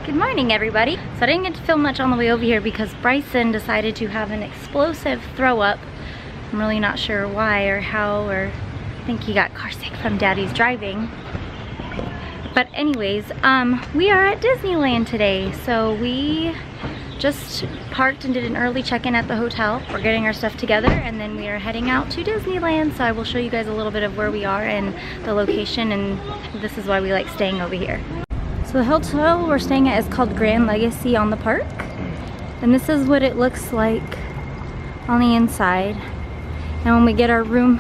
Good morning, everybody. So I didn't get to film much on the way over here because Bryson decided to have an explosive throw up. I'm really not sure why or how, or I think he got car sick from Daddy's driving. But anyways, we are at Disneyland today. So we just parked and did an early check-in at the hotel. We're getting our stuff together and then we are heading out to Disneyland. So I will show you guys a little bit of where we are and the location, and this is why we like staying over here. So the hotel we're staying at is called Grand Legacy on the Park. And this is what it looks like on the inside. And when we get our room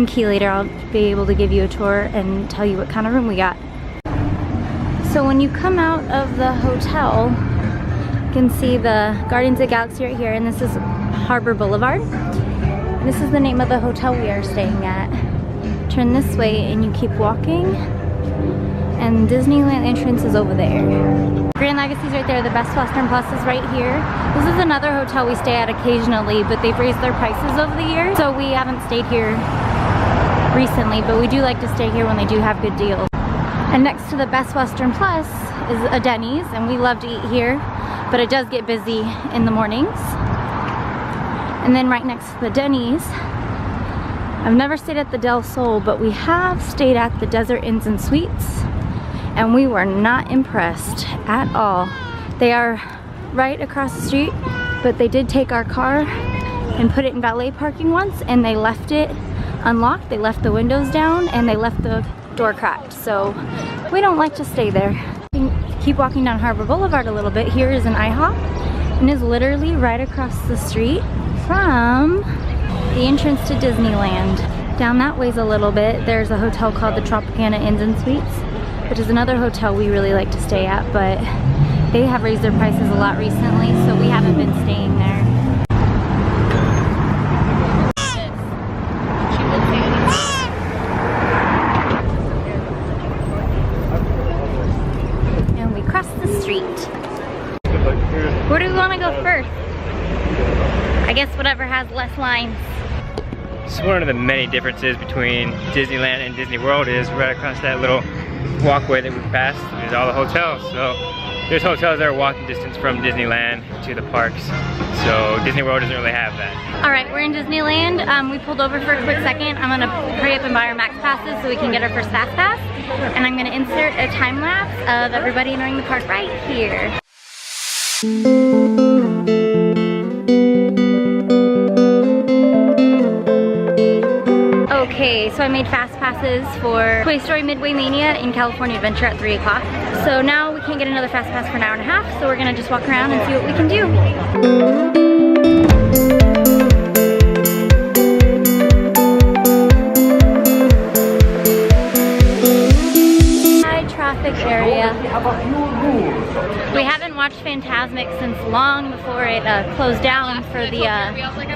key later, I'll be able to give you a tour and tell you what kind of room we got. So when you come out of the hotel, you can see the Guardians of the Galaxy right here, and this is Harbor Boulevard. And this is the name of the hotel we are staying at. Turn this way and you keep walking, and Disneyland entrance is over there. Grand Legacy's right there, the Best Western Plus is right here. This is another hotel we stay at occasionally, but they've raised their prices over the years, so we haven't stayed here recently, but we do like to stay here when they do have good deals. And next to the Best Western Plus is a Denny's, and we love to eat here, but it does get busy in the mornings. And then right next to the Denny's, I've never stayed at the Del Sol, but we have stayed at the Desert Inns and Suites, and we were not impressed at all. They are right across the street, but they did take our car and put it in valet parking once, and they left it unlocked. They left the windows down and they left the door cracked, so we don't like to stay there. Keep walking down Harbor Boulevard a little bit. Here is an IHOP, and is literally right across the street from the entrance to Disneyland. Down that ways a little bit, there's a hotel called the Tropicana Inns and Suites, which is another hotel we really like to stay at, but they have raised their prices a lot recently, so we haven't been staying there. And we crossed the street. Where do we want to go first? I guess whatever has less lines. So one of the many differences between Disneyland and Disney World is right across that little walkway that we passed is all the hotels. So there's hotels that are walking distance from Disneyland to the parks. So Disney World doesn't really have that. All right, we're in Disneyland. We pulled over for a quick second. I'm gonna hurry up and buy our max passes so we can get our first fast pass. And I'm gonna insert a time lapse of everybody entering the park right here. Okay, so I made fast passes for Toy Story Midway Mania in California Adventure at 3 o'clock. So now we can't get another fast pass for an hour and a half, so we're gonna just walk around and see what we can do. High traffic area. We haven't watched Fantasmic since long before it closed down for the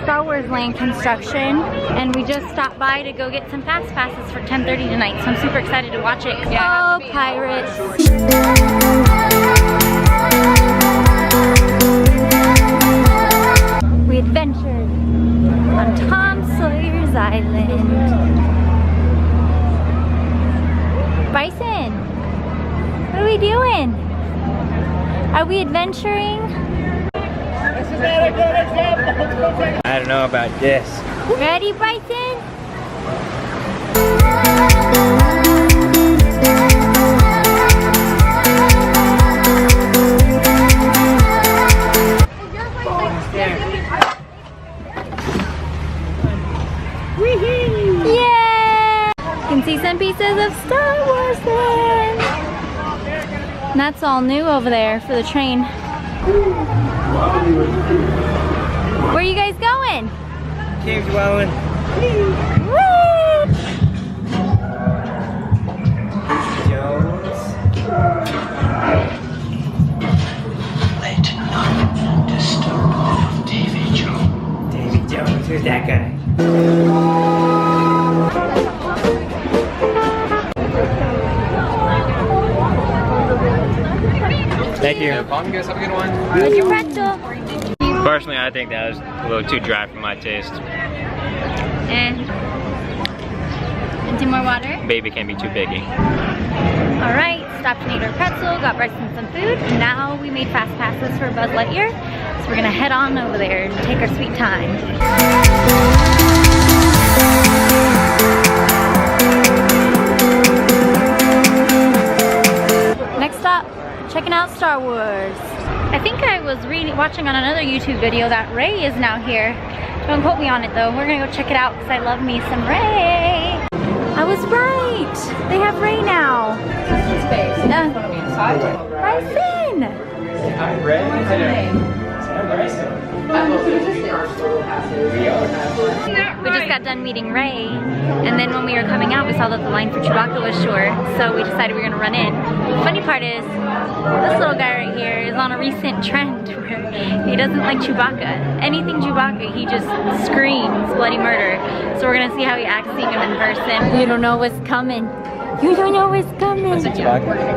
Star Wars land construction, and we just stopped by to go get some fast passes for 10:30 tonight, so I'm super excited to watch it. Oh, pirates! We adventured on Tom Sawyer's Island. Bison, what are we doing? Are we adventuring? I don't know about this. Ready, Bryson? Yeah! You can see some pieces of Star Wars there. And that's all new over there for the train. Where are you guys going? Cave dwelling. Woo! Jones. Let none disturb Davy Jones. Davy Jones, who's that guy? Thank you. No problem, guys. Have a good one. Where's your pretzel? Personally, I think that was a little too dry for my taste. And some more water. baby can't be too biggy. Alright, stopped and ate our pretzel, got Bryson some food, and now we made fast passes for Buzz Lightyear. So we're gonna head on over there and take our sweet time. Next up, checking out Star Wars. I think I was watching on another YouTube video that Rey is now here. Don't quote me on it though. We're gonna go check it out because I love me some Rey. I was right. They have Rey now. Bryson! We just got done meeting Rey, and then when we were coming out, we saw that the line for Chewbacca was short, so we decided we were gonna run in. The funny part is, this little guy right here is on a recent trend where he doesn't like Chewbacca. Anything Chewbacca, he just screams bloody murder. So we're gonna see how he acts seeing him in person. You don't know what's coming. You don't know what's coming. What's a Chewbacca?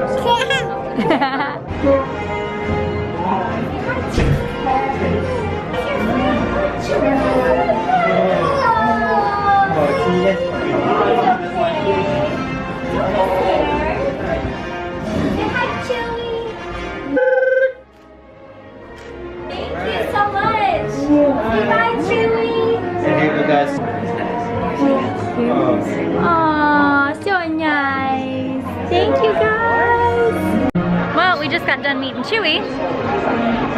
Aw, so nice. Thank you guys. Well, we just got done meeting Chewie,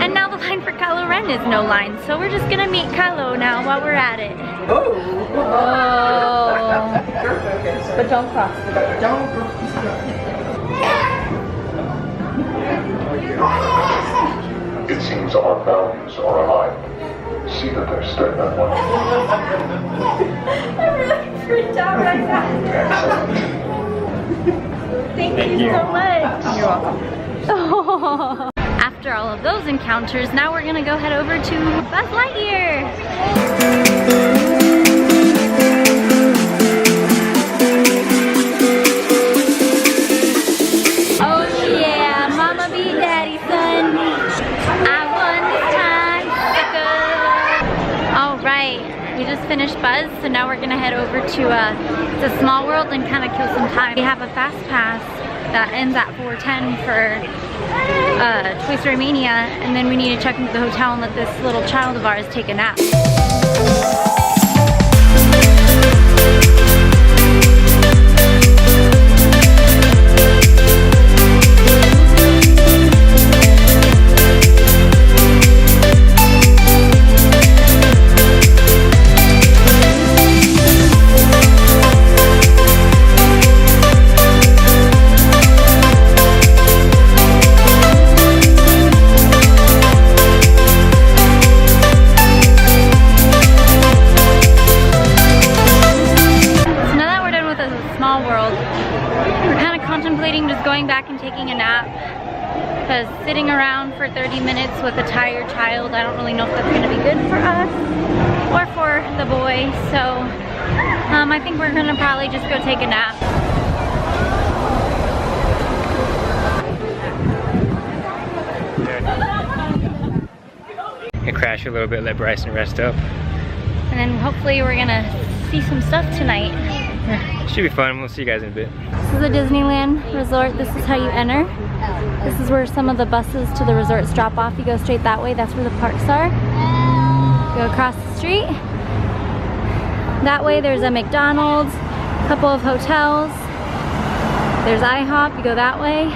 and now the line for Kylo Ren is no line, so we're just gonna meet Kylo now while we're at it. Oh. But don't cross. Don't cross. It seems our values are aligned. See that they're staying that way. I'm really freaked out right now. Thank you so much. You're welcome. Oh. After all of those encounters, now we're gonna go head over to Buzz Lightyear. Oh yeah, Mama beat Daddy, son. I won this time, sucker. All right, we just finished Buzz, so now we're gonna head over to the Small World and kind of kill some time. We have a fast pass that ends at 4:10 for Toy Story Mania, and then we need to check into the hotel and let this little child of ours take a nap. Because sitting around for 30 minutes with a tired child, I don't really know if that's going to be good for us or for the boy. So I think we're going to probably just go take a nap. And crash a little bit, let Bryson rest up. And then hopefully we're going to see some stuff tonight. Should be fun. We'll see you guys in a bit. This is the Disneyland Resort. This is how you enter. This is where some of the buses to the resorts drop off. You go straight that way. That's where the parks are. Go across the street. That way there's a McDonald's, a couple of hotels. There's IHOP. You go that way.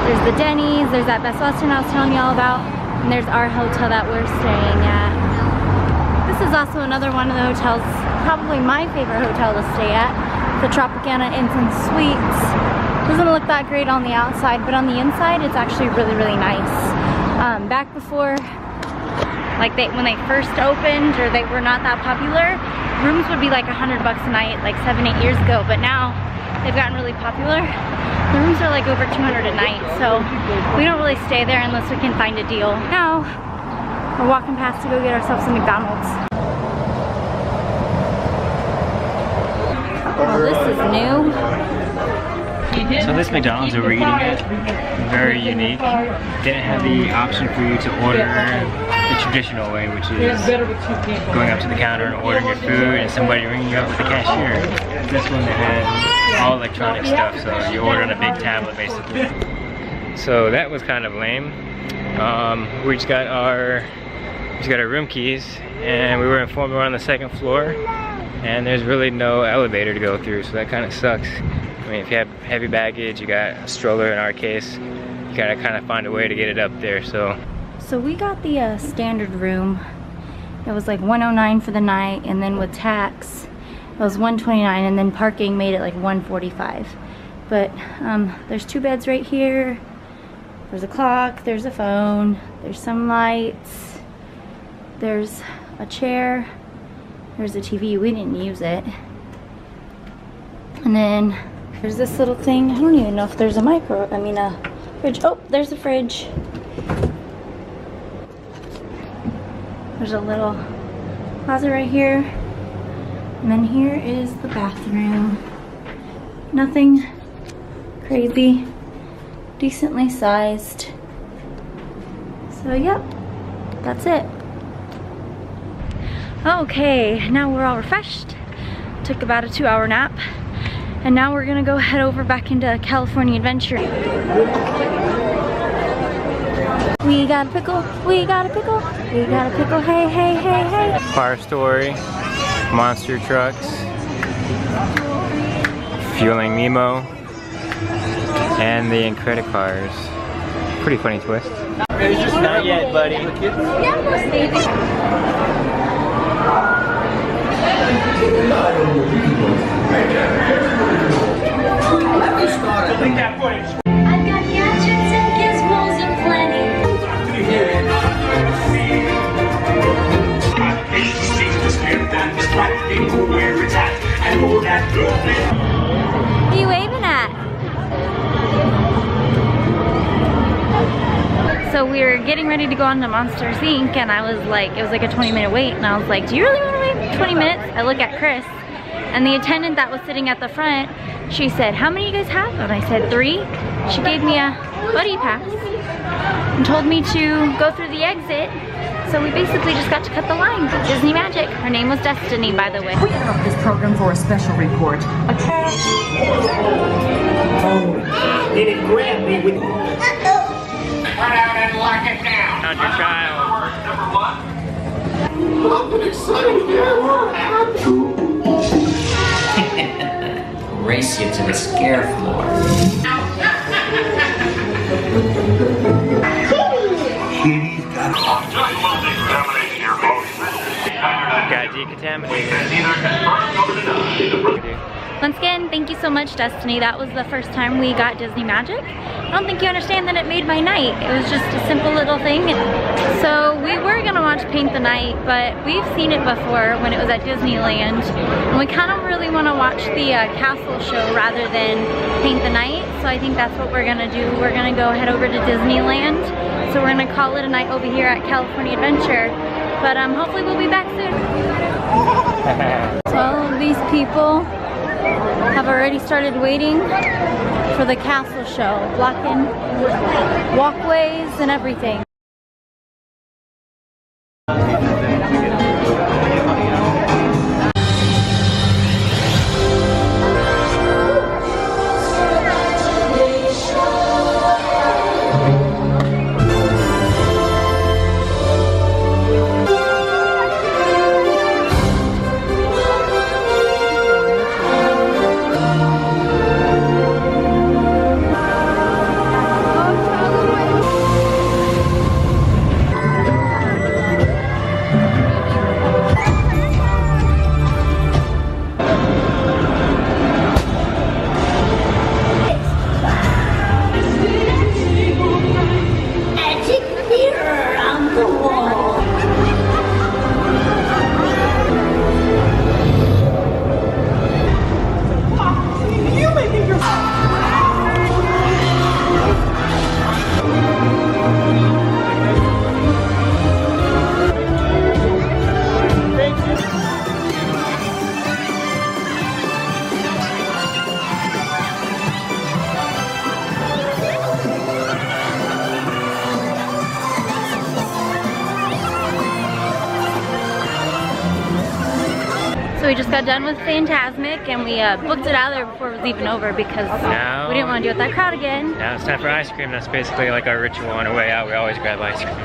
There's the Denny's. There's that Best Western I was telling you all about. And there's our hotel that we're staying at. This is also another one of the hotels, probably my favorite hotel to stay at. The Tropicana Inns and Suites. Doesn't look that great on the outside, but on the inside it's actually really, really nice. Back before, like when they first opened or they were not that popular, rooms would be like $100 a night, like 7-8 years ago, but now they've gotten really popular. The rooms are like over $200 a night, so we don't really stay there unless we can find a deal. Now, we're walking past to go get ourselves some McDonald's. Oh, this is new. So this McDonald's that we're eating at, very unique. Didn't have the option for you to order the traditional way, which is going up to the counter and ordering your food and somebody ringing you up with the cashier. This one that had all electronic stuff, so you order on a big tablet basically. So that was kind of lame. We just got our room keys, and we were informed we're on the 2nd floor, and there's really no elevator to go through, so that kind of sucks. I mean, if you have heavy baggage, you got a stroller in our case, you gotta kind of find a way to get it up there. So we got the standard room. It was like $109 for the night, and then with tax it was $129, and then parking made it like $145. But there's 2 beds right here. There's a clock, there's a phone, there's some lights, there's a chair, there's a TV. We didn't use it. And then there's this little thing. I don't even know if there's a fridge. Oh, there's a fridge. There's a little closet right here. And then here is the bathroom. Nothing crazy. Decently sized. So yep, that's it. Okay, now we're all refreshed. Took about a 2-hour nap. And now we're gonna go head over back into California Adventure. We got a pickle, we got a pickle, we got a pickle, hey, hey, hey, hey. Car Story, monster trucks, fueling Nemo, and the Incredicars. Pretty funny twist. Not yet, buddy. I've got gadgets and gizmos aplenty. What are you waving at? So we were getting ready to go on to Monsters Inc. and I was like, it was like a 20-minute wait, and I was like, do you really want to wait 20 minutes? I look at Chris, and the attendant that was sitting at the front, she said, how many you guys have? And I said 3. She gave me a buddy pass and told me to go through the exit. So we basically just got to cut the line. Disney Magic. Her name was Destiny, by the way. We interrupt this program for a special report. They didn't grab me with. Run out and lock it down. Not your child. I've been excited to ever have to. Race you to the scare floor. Got decontaminated. Once again, thank you so much, Destiny. That was the first time we got Disney Magic. I don't think you understand that it made my night. It was just a simple little thing. So we were gonna watch Paint the Night, but we've seen it before when it was at Disneyland. And we kind of really wanna watch the castle show rather than Paint the Night. So I think that's what we're gonna do. We're gonna go head over to Disneyland. So we're gonna call it a night over here at California Adventure. But hopefully we'll be back soon. So all of these people have already started waiting for the castle show, blocking walkways and everything. So we just got done with Fantasmic and we booked it out of there before it was even over because we didn't want to deal with that crowd again. Now it's time for ice cream. That's basically like our ritual on our way out. We always grab ice cream.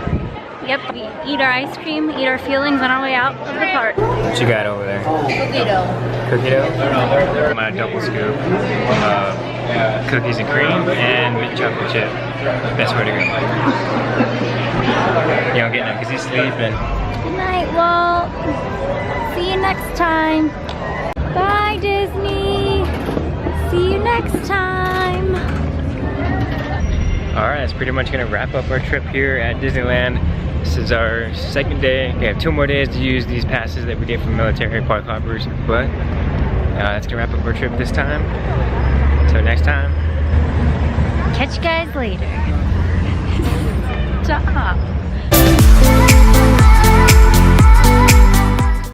Yep, we eat our ice cream, eat our feelings on our way out of the park. What you got over there? Cookie dough. Cookie dough? My double scoop of cookies and cream and mint chocolate chip. Best way to go. You don't get none because he's sleeping. Good night, Walt. See you next time. Bye, Disney. See you next time. Alright, that's pretty much gonna wrap up our trip here at Disneyland. This is our second day. We have 2 more days to use these passes that we get from military park hoppers, but that's gonna wrap up our trip this time. So next time. Catch you guys later. Stop.